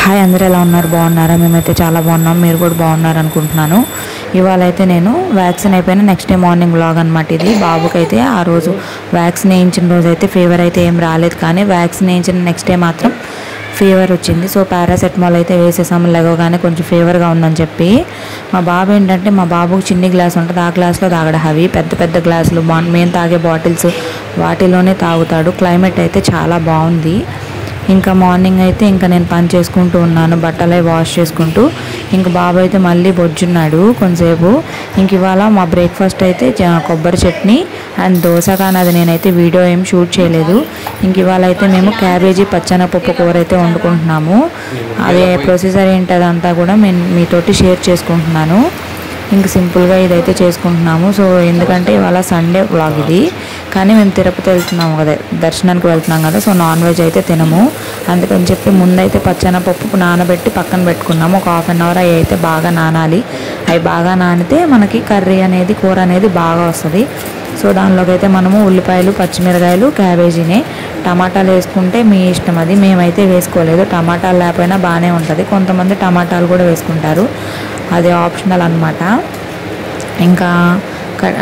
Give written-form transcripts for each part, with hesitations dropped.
Hi, అందరూ ఎలా ఉన్నారు? బాగున్నారా? మేమైతే చాలా బాగున్నాం. మీరు కూడా బాగున్నారు అనుకుంటున్నాను. ఇవాళ అయితే నేను వ్యాక్సిన్ అయిపోయిన నెక్స్ట్ డే మార్నింగ్ వ్లాగ్ అనమాట ఇది. బాబుకి అయితే ఆ రోజు వ్యాక్సిన్ వేయించిన రోజు అయితే ఫీవర్ అయితే ఏం రాలేదు, కానీ వ్యాక్సిన్ వేయించిన నెక్స్ట్ డే మాత్రం ఫీవర్ వచ్చింది. సో పారాసెటమాల్ అయితే వేసేసాము. లేవగానే కొంచెం ఫీవర్గా ఉందని చెప్పి. మా బాబు ఏంటంటే, మా బాబుకి చిన్ని గ్లాస్ ఉంటుంది, ఆ గ్లాస్లో తాగడం. అవి పెద్ద పెద్ద గ్లాసులు మేము తాగే బాటిల్స్ వాటిలోనే తాగుతాడు. క్లైమేట్ అయితే చాలా బాగుంది. ఇంకా మార్నింగ్ అయితే ఇంకా నేను పని చేసుకుంటూ ఉన్నాను, బట్టలే వాష్ చేసుకుంటూ. ఇంక బాబు అయితే మళ్ళీ బొజ్జున్నాడు కొంతసేపు. ఇంక ఇవాళ మా బ్రేక్ఫాస్ట్ అయితే కొబ్బరి చట్నీ అండ్ దోశ, కానీ అది నేనైతే వీడియో ఏం షూట్ చేయలేదు. ఇంక ఇవాళ అయితే మేము క్యాబేజీ పచ్చెనపప్పు కూర అయితే వండుకుంటున్నాము. అదే ప్రొసీజర్ ఏంటి అదంతా కూడా నేను మీతోటి షేర్ చేసుకుంటున్నాను. ఇంక సింపుల్గా ఇదైతే చేసుకుంటున్నాము. సో ఎందుకంటే ఇవాళ సండే వ్లాగ్ ఇది, కానీ మేము తిరుపతి వెళ్తున్నాము కదా, దర్శనానికి వెళ్తున్నాం కదా. సో నాన్ వెజ్ అయితే తినము. అందుకని చెప్పి ముందైతే పచ్చెనపప్పు నానబెట్టి పక్కన పెట్టుకున్నాము. ఒక హాఫ్ అన్ అవర్ అవి అయితే బాగా నానాలి. అవి బాగా నానితే మనకి కర్రీ అనేది, కూర అనేది బాగా వస్తుంది. సో దానిలోకి అయితే మనము ఉల్లిపాయలు, పచ్చిమిరకాయలు, క్యాబేజీనే, టమాటాలు వేసుకుంటే మీ ఇష్టం, అది మేమైతే వేసుకోలేదు. టమాటాలు లేకపోయినా బాగానే ఉంటుంది. కొంతమంది టమాటాలు కూడా వేసుకుంటారు, అది ఆప్షనల్ అనమాట. ఇంకా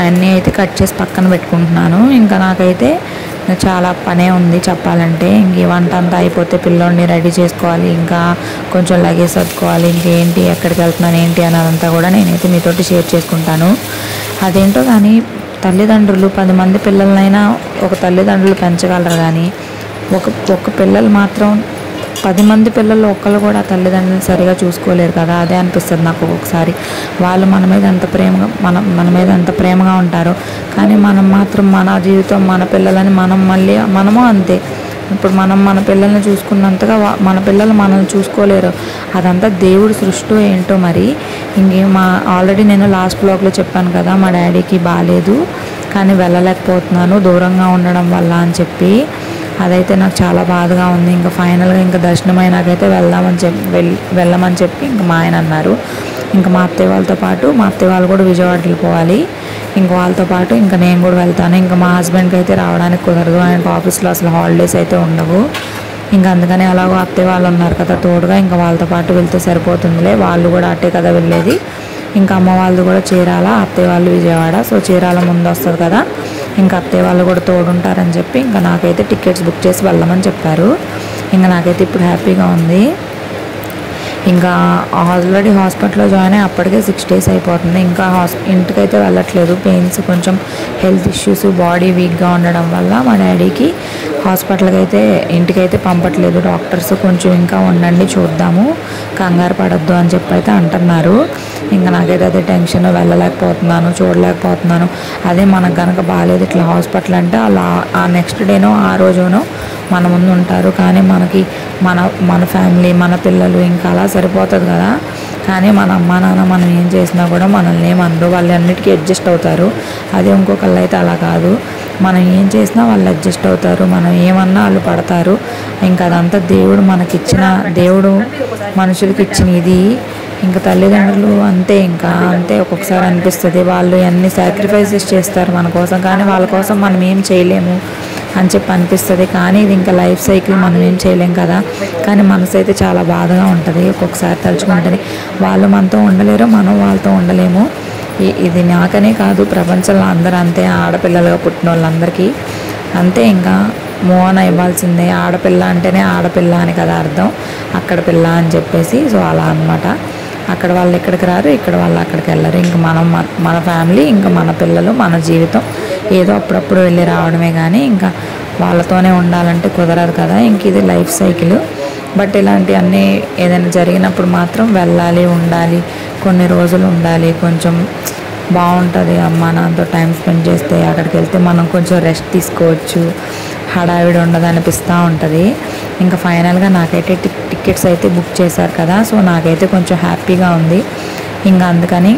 అన్నీ అయితే కట్ చేసి పక్కన పెట్టుకుంటున్నాను. ఇంకా నాకైతే చాలా పనే ఉంది చెప్పాలంటే. ఇంక ఈ వంట అంతా అయిపోతే పిల్లోడిని రెడీ చేసుకోవాలి, ఇంకా కొంచెం లగేజ్ సర్దుకోవాలి. ఇంకేంటి, ఎక్కడికి వెళ్తున్నాను ఏంటి అన్నదంతా కూడా నేనైతే మీతోటి షేర్ చేసుకుంటాను. అదేంటో కానీ తల్లిదండ్రులు 10 మంది పిల్లలనైనా ఒక తల్లిదండ్రులు పెంచగలరు, కానీ ఒక పిల్లలు మాత్రం 10 మంది పిల్లలు ఒక్కళ్ళు కూడా తల్లిదండ్రులు సరిగా చూసుకోలేరు కదా. అదే అనిపిస్తుంది నాకు ఒక్కొక్కసారి. వాళ్ళు మన మీద ఎంత ప్రేమగా మన మీద ఎంత ప్రేమగా ఉంటారో, కానీ మనం మాత్రం మన జీవితం, మన పిల్లలని మనము అంతే. ఇప్పుడు మనం మన పిల్లల్ని చూసుకున్నంతగా మన పిల్లలు మనల్ని చూసుకోలేరు. అదంతా దేవుడి సృష్టి ఏంటో మరి. ఆల్రెడీ నేను లాస్ట్ బ్లాగ్లో చెప్పాను కదా, మా డాడీకి బాగాలేదు కానీ వెళ్ళలేకపోతున్నాను దూరంగా ఉండడం వల్ల అని చెప్పి. అదైతే నాకు చాలా బాధగా ఉంది. ఇంకా ఫైనల్గా ఇంకా దర్శనం అయినాకైతే వెళ్ళమని చెప్పి ఇంకా మా ఆయన అన్నారు. ఇంకా మా అత్తయ్య వాళ్ళతో పాటు, మా అత్తయ్య వాళ్ళు కూడా విజయవాడకి వెళ్ళిపోవాలి. ఇంక వాళ్ళతో పాటు ఇంకా నేను కూడా వెళ్తాను. ఇంకా మా హస్బెండ్కి అయితే రావడానికి కుదరదు, ఆయనకు ఆఫీస్లో అసలు హాలిడేస్ అయితే ఉండవు. ఇంకా అందుకని అలాగో అత్తయ్య వాళ్ళు ఉన్నారు కదా తోడుగా, ఇంకా వాళ్ళతో పాటు వెళ్తే సరిపోతుందిలే. వాళ్ళు కూడా అట్టే కదా వెళ్ళేది. ఇంకా అమ్మ వాళ్ళు కూడా చీరాల, అత్తయ్య వాళ్ళు విజయవాడ. సో చీరాల ముందు వస్తుంది కదా, ఇంకా అత్తయ్య వాళ్ళు కూడా తోడుంటారని చెప్పి ఇంకా నాకైతే టికెట్స్ బుక్ చేసి వెళ్ళమని చెప్పారు. ఇంకా నాకైతే ఇప్పుడు హ్యాపీగా ఉంది. ఇంకా ఆల్రెడీ హాస్పిటల్లో జాయిన్ అయ్యి అప్పటికే 6 days అయిపోతుంది. ఇంకా ఇంటికైతే వెళ్ళట్లేదు. పెయిన్స్, కొంచెం హెల్త్ ఇష్యూస్, బాడీ వీక్గా ఉండడం వల్ల మా డాడీకి హాస్పిటల్కి అయితే ఇంటికైతే పంపట్లేదు డాక్టర్స్. కొంచెం ఇంకా ఉండండి చూద్దాము, కంగారు పడద్దు అని చెప్పి అయితే అంటున్నారు. ఇంకా నాకైతే అదే టెన్షన్, వెళ్ళలేకపోతున్నాను, చూడలేకపోతున్నాను. అదే మనకు కనుక బాగాలేదు ఇట్లా హాస్పిటల్ అంటే అలా ఆ నెక్స్ట్ డేనో ఆ రోజునో మన ముందు ఉంటారు, కానీ మనకి మన ఫ్యామిలీ, మన పిల్లలు ఇంకా అలా సరిపోతుంది కదా. కానీ మన అమ్మ నాన్న మనం ఏం చేసినా కూడా మనల్ని ఏమనరు, వాళ్ళు అన్నిటికీ అడ్జస్ట్ అవుతారు. అదే ఇంకొకళ్ళు అయితే అలా కాదు, మనం ఏం చేసినా వాళ్ళు అడ్జస్ట్ అవుతారు, మనం ఏమన్నా వాళ్ళు పడతారు. ఇంకా అదంతా దేవుడు మనుషులకి ఇచ్చిన ఇది. ఇంకా తల్లిదండ్రులు అంతే, ఇంకా అంతే. ఒక్కొక్కసారి అనిపిస్తుంది వాళ్ళు ఎన్ని సాక్రిఫైసెస్ చేస్తారు మన కోసం, కానీ వాళ్ళ కోసం మనం ఏం చేయలేము అని చెప్పి అనిపిస్తుంది. కానీ ఇది ఇంకా లైఫ్ సైకిల్, మనం ఏం చేయలేం కదా. కానీ మనసు అయితే చాలా బాధగా ఉంటుంది ఒక్కొక్కసారి తలుచుకుంటుంది. వాళ్ళు మనతో ఉండలేరు, మనం వాళ్ళతో ఉండలేము. ఇది నాకనే కాదు, ప్రపంచంలో అందరూ అంతే. ఆడపిల్లలుగా పుట్టిన వాళ్ళందరికీ అంతే. ఇంకా మోహన ఇవ్వాల్సిందే. ఆడపిల్ల అంటేనే ఆడపిల్ల అని కదా అర్థం, అక్కడ పిల్ల అని చెప్పేసి. సో అలా అనమాట. అక్కడ వాళ్ళు ఇక్కడికి రారు, ఇక్కడ వాళ్ళు అక్కడికి వెళ్ళరు. ఇంక మన ఫ్యామిలీ, ఇంకా మన పిల్లలు, మన జీవితం ఏదో అప్పుడప్పుడు వెళ్ళి రావడమే, కానీ ఇంకా వాళ్ళతోనే ఉండాలంటే కుదరదు కదా. ఇంక ఇది లైఫ్ సైకిల్. బట్ ఇలాంటివన్నీ ఏదైనా జరిగినప్పుడు మాత్రం వెళ్ళాలి, ఉండాలి, కొన్ని రోజులు ఉండాలి. కొంచెం బాగుంటుంది అమ్మ నాన్నతో టైం స్పెండ్ చేస్తే. అక్కడికి వెళ్తే మనం కొంచెం రెస్ట్ తీసుకోవచ్చు, హడావిడి ఉండదు అనిపిస్తూ ఉంటుంది. ఇంకా ఫైనల్గా నాకైతే టికెట్స్ అయితే బుక్ చేశారు కదా, సో నాకైతే కొంచెం హ్యాపీగా ఉంది. ఇంకా అందుకని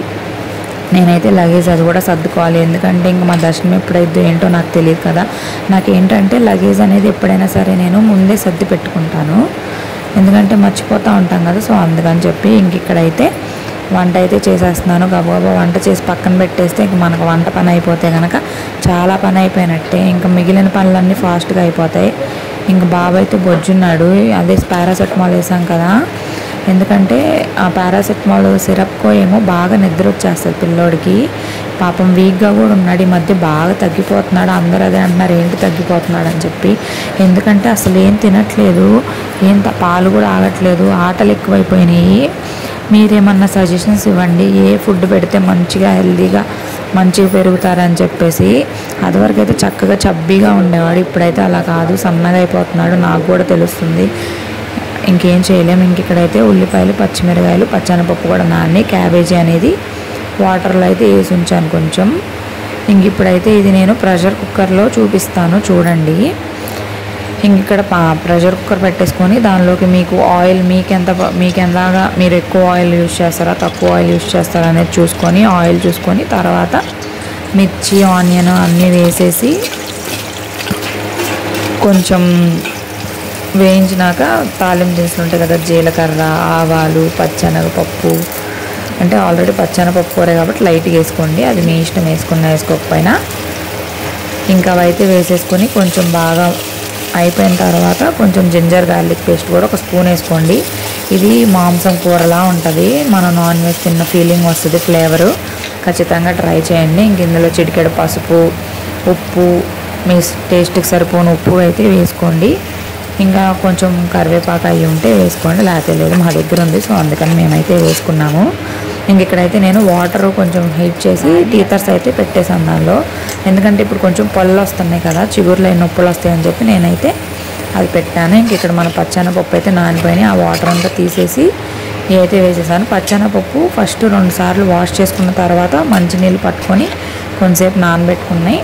నేనైతే లగేజ్ అది కూడా సర్దుకోవాలి. ఎందుకంటే ఇంకా మా దర్శనం ఎప్పుడైతే ఏంటో నాకు తెలియదు కదా. నాకేంటంటే లగేజ్ అనేది ఎప్పుడైనా సరే నేను ముందే సర్ది పెట్టుకుంటాను, ఎందుకంటే మర్చిపోతూ ఉంటాం కదా. సో అందుకని చెప్పి ఇంక ఇక్కడైతే వంట అయితే చేసేస్తున్నాను. గబగబా వంట చేసి పక్కన పెట్టేస్తే ఇంక మనకు వంట పని అయిపోతే కనుక చాలా పని అయిపోయినట్టే. ఇంకా మిగిలిన పనులన్నీ ఫాస్ట్గా అయిపోతాయి. ఇంక బాబు అయితే బొజ్జున్నాడు, అదే పారాసెటమాల్ వేసాం కదా, ఎందుకంటే ఆ పారాసెటమాల్ సిరప్కో ఏమో బాగా నిద్ర వచ్చేస్తుంది పిల్లోడికి. పాపం వీక్గా కూడా ఉన్నాడు. ఈ మధ్య బాగా తగ్గిపోతున్నాడు. అందరూ అదే అంటున్నారు, ఏంటి తగ్గిపోతున్నాడు అని చెప్పి. ఎందుకంటే అసలు ఏం తినట్లేదు, పాలు కూడా ఆగట్లేదు, ఆటలు ఎక్కువైపోయినాయి. మీరేమన్నా సజెషన్స్ ఇవ్వండి, ఏ ఫుడ్ పెడితే మంచిగా హెల్తీగా మంచిగా పెరుగుతారని చెప్పేసి. అదివరకు అయితే చక్కగా చబ్బీగా ఉండేవాడు, ఇప్పుడైతే అలా కాదు, సన్నగా అయిపోతున్నాడు. నాకు కూడా తెలుస్తుంది. ఇంకేం చేయలేము. ఇక్కడైతే ఉల్లిపాయలు, పచ్చిమిరకాయలు, పచ్చెనపప్పు కూడా నాని, క్యాబేజీ అనేది వాటర్లో అయితే వేసి ఉంచాను కొంచెం. ఇప్పుడైతే ఇది నేను ప్రెషర్ కుక్కర్లో చూపిస్తాను చూడండి. ఇక్కడ ప్రెషర్ కుక్కర్ పెట్టేసుకొని దానిలోకి మీకు ఆయిల్ మీకెంతగా మీరు ఎక్కువ ఆయిల్ యూజ్ చేస్తారా తక్కువ ఆయిల్ యూజ్ చేస్తారా అనేది చూసుకొని ఆయిల్ చూసుకొని తర్వాత మిర్చి, ఆనియన్ అన్నీ వేసేసి కొంచెం వేయించినాక తాలింపు దినుసులు ఉంటాయి కదా, జీలకర్ర, ఆవాలు, పచ్చెనగపప్పు, అంటే ఆల్రెడీ పచ్చెనపప్పు కూర కాబట్టి లైట్గా వేసుకోండి, అది మీ ఇష్టం, వేసుకోకపోయినా. ఇంకా అవైతే వేసేసుకొని కొంచెం బాగా అయిపోయిన తర్వాత కొంచెం జింజర్ గార్లిక్ పేస్ట్ కూడా ఒక స్పూన్ వేసుకోండి. ఇది మాంసం కూరలా ఉంటుంది, మనం నాన్ వెజ్ తిన్న ఫీలింగ్ వస్తుంది, ఫ్లేవరు. ఖచ్చితంగా ట్రై చేయండి. ఇందులో చిటికెడు పసుపు, ఉప్పు, మీ టేస్ట్కి సరిపోని ఉప్పు అయితే వేసుకోండి. ఇంకా కొంచెం కరివేపాకు అవి ఉంటే వేసుకోండి, లేకపోతే లేదు, మా దగ్గర ఉంది, సో అందుకని మేమైతే వేసుకున్నాము. ఇక్కడైతే నేను వాటర్ కొంచెం హీట్ చేసి టీతర్స్ అయితే పెట్టేసాను దానిలో. ఎందుకంటే ఇప్పుడు కొంచెం పళ్ళు వస్తున్నాయి కదా, చిగురులో నొప్పులు వస్తాయని చెప్పి నేనైతే అది పెట్టాను. ఇక్కడ మన పచ్చెనపప్పు అయితే నానిపోయినాయి, ఆ వాటర్ అంతా తీసేసి అయితే వేసేసాను. పచ్చెనపప్పు ఫస్ట్ 2 సార్లు వాష్ చేసుకున్న తర్వాత మంచినీళ్ళు పట్టుకొని కొంతసేపు నానబెట్టుకున్నాయి.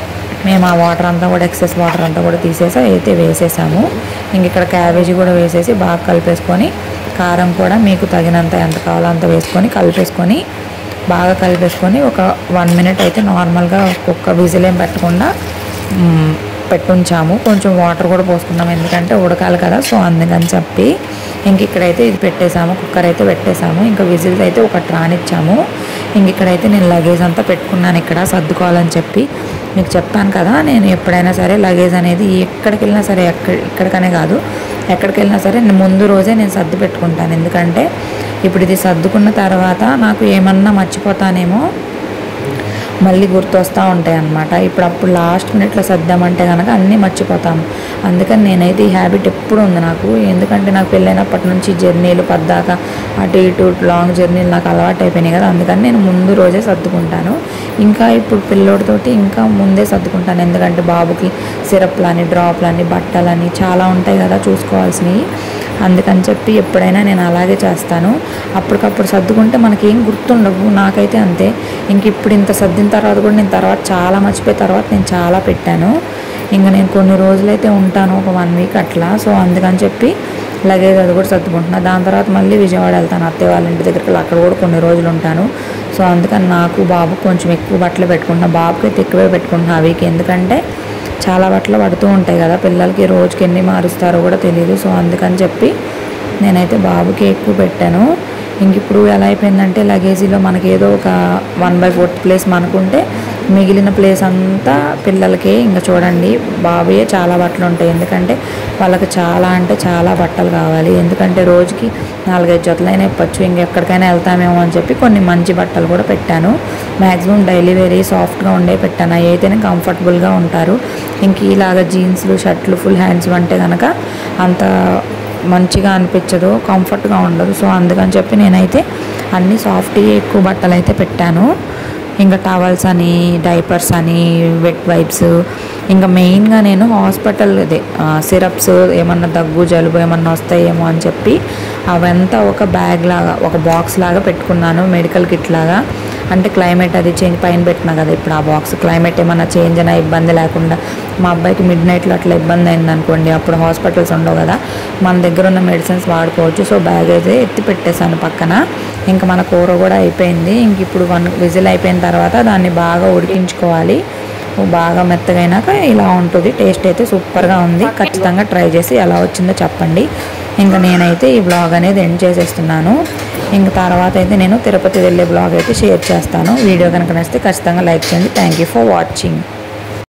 మేము ఆ వాటర్ అంతా కూడా ఎక్సెస్ వాటర్ అంతా కూడా తీసేసి అయితే వేసేసాము. ఇక్కడ క్యాబేజీ కూడా వేసేసి బాగా కలిపేసుకొని కారం కూడా మీకు తగినంత ఎంత కావాలో అంత వేసుకొని బాగా కలిపేసుకొని ఒక 1 మినిట్ అయితే నార్మల్గా ఒక్కొక్క విజిల్ ఏం పెట్టకుండా పెట్టుంచాము. కొంచెం వాటర్ కూడా పోసుకున్నాము, ఎందుకంటే ఉడకాలి కదా, సో అందుకని చెప్పి. ఇక్కడైతే ఇది పెట్టేసాము, కుక్కర్ అయితే పెట్టేసాము. ఇంకా విజిల్స్ అయితే ఒకటి రానిచ్చాము. ఇక్కడైతే నేను లగేజ్ అంతా పెట్టుకున్నాను ఇక్కడ సర్దుకోవాలని చెప్పి. మీకు చెప్పాను కదా, నేను ఎప్పుడైనా సరే లగేజ్ అనేది ఎక్కడికి వెళ్ళినా సరే, ఇక్కడికనే కాదు ఎక్కడికి వెళ్ళినా సరే ముందు రోజే నేను సర్ది పెట్టుకుంటాను. ఎందుకంటే ఇప్పుడు ఇది సర్దుకున్న తర్వాత నాకు ఏమన్నా మర్చిపోతానేమో, మళ్ళీ గుర్తొస్తూ ఉంటాయి అన్నమాట. అప్పుడు లాస్ట్ మినిట్లో సర్దామంటే కనుక అన్నీ మర్చిపోతాము. అందుకని నేనైతే ఈ హ్యాబిట్ ఎప్పుడు ఉంది నాకు. ఎందుకంటే నాకు పెళ్ళైనప్పటి నుంచి జర్నీలు పద్దాకా అటు ఇటు లాంగ్ జర్నీలు నాకు అలవాటు అయిపోయినాయి కదా, అందుకని నేను ముందు రోజే సర్దుకుంటాను. ఇంకా ఇప్పుడు పిల్లోడితోటి ఇంకా ముందే సర్దుకుంటాను, ఎందుకంటే బాబుకి సిరప్లని, డ్రాప్లని, బట్టలని చాలా ఉంటాయి కదా చూసుకోవాల్సినవి. అందుకని చెప్పి ఎప్పుడైనా నేను అలాగే చేస్తాను. అప్పటికప్పుడు సర్దుకుంటే మనకి ఏం గుర్తుండవు, నాకైతే అంతే. ఇప్పుడు ఇంత సర్దిన తర్వాత కూడా నేను తర్వాత చాలా మర్చిపోయిన తర్వాత నేను చాలా పెట్టాను. నేను కొన్ని రోజులైతే ఉంటాను, ఒక 1 వీక్ అట్లా. సో అందుకని చెప్పి లగేజ్ అది కూడా సర్దుకుంటున్నాను. దాని తర్వాత మళ్ళీ విజయవాడ వెళ్తాను అత్తయ్య వాళ్ళ ఇంటి దగ్గరికి, అక్కడ కూడా కొన్ని రోజులు ఉంటాను. సో అందుకని నాకు బాబు కొంచెం ఎక్కువ బట్టలు పెట్టుకుంటున్నాను, బాబుకి అయితే ఎక్కువే పెట్టుకుంటున్నాను ఆ వీక్. ఎందుకంటే చాలా బట్టలు పడుతూ ఉంటాయి కదా, పిల్లలకి రోజుకి ఎన్ని మారుస్తారో కూడా తెలియదు. సో అందుకని చెప్పి నేనైతే బాబుకి ఎక్కువ పెట్టాను. ఇప్పుడు ఎలా అయిపోయిందంటే లగేజీలో మనకి ఏదో ఒక 1/4 ప్లేస్ మనకుంటే మిగిలిన ప్లేస్ అంతా పిల్లలకి. చూడండి బాబుయే చాలా బట్టలు ఉంటాయి, ఎందుకంటే వాళ్ళకి చాలా అంటే చాలా బట్టలు కావాలి. ఎందుకంటే రోజుకి 4-5 జతలైనా ఇప్పచ్చు, ఎక్కడికైనా వెళ్తామేమో అని చెప్పి కొన్ని మంచి బట్టలు కూడా పెట్టాను. మ్యాక్సిమం డైలీ వేరీ సాఫ్ట్గా ఉండే పెట్టాను, అవి అయితేనే కంఫర్టబుల్గా ఉంటారు. ఇలాగా జీన్స్లు, షర్ట్లు, ఫుల్ హ్యాండ్స్ అంటే కనుక అంత మంచిగా అనిపించదు, కంఫర్ట్గా ఉండదు. సో అందుకని చెప్పి నేనైతే అన్నీ సాఫ్ట్గా ఎక్కువ బట్టలు అయితే పెట్టాను. టవల్స్ అని, డైపర్స్ అని, వెట్ వైప్స్, మెయిన్గా నేను హాస్పిటల్ సిరప్స్ ఏమన్నా దగ్గు జలుబు ఏమన్నా వస్తాయేమో అని చెప్పి అవంతా ఒక బ్యాగ్ లాగా, ఒక బాక్స్ లాగా పెట్టుకున్నాను, మెడికల్ కిట్ లాగా. అంటే క్లైమేట్ అది చేంజ్ పైన పెట్టినా కదా ఇప్పుడు ఆ బాక్స్, క్లైమేట్ ఏమన్నా చేంజ్ అయినా ఇబ్బంది లేకుండా, మా అబ్బాయికి మిడ్నైట్లో అట్లా ఇబ్బంది అయింది అనుకోండి, అప్పుడు హాస్పిటల్స్ ఉండవు కదా, మన దగ్గర ఉన్న మెడిసిన్స్ వాడుకోవచ్చు. సో బ్యాగ్ అయితే ఎత్తి పెట్టేశాను పక్కన. మన కూర కూడా అయిపోయింది. ఇప్పుడు 1 విజిల్ అయిపోయిన తర్వాత దాన్ని బాగా ఉడికించుకోవాలి. బాగా మెత్తగైనాక ఇలా ఉంటుంది. టేస్ట్ అయితే సూపర్గా ఉంది, ఖచ్చితంగా ట్రై చేసి ఎలా వచ్చిందో చెప్పండి. నేనైతే ఈ బ్లాగ్ అనేది ఎండ్ చేసేస్తున్నాను. తర్వాత అయితే నేను తిరుపతి వెళ్ళే బ్లాగ్ అయితే షేర్ చేస్తాను. వీడియో కనుక నచ్చితే ఖచ్చితంగా లైక్ చేయండి. Thank you for watching.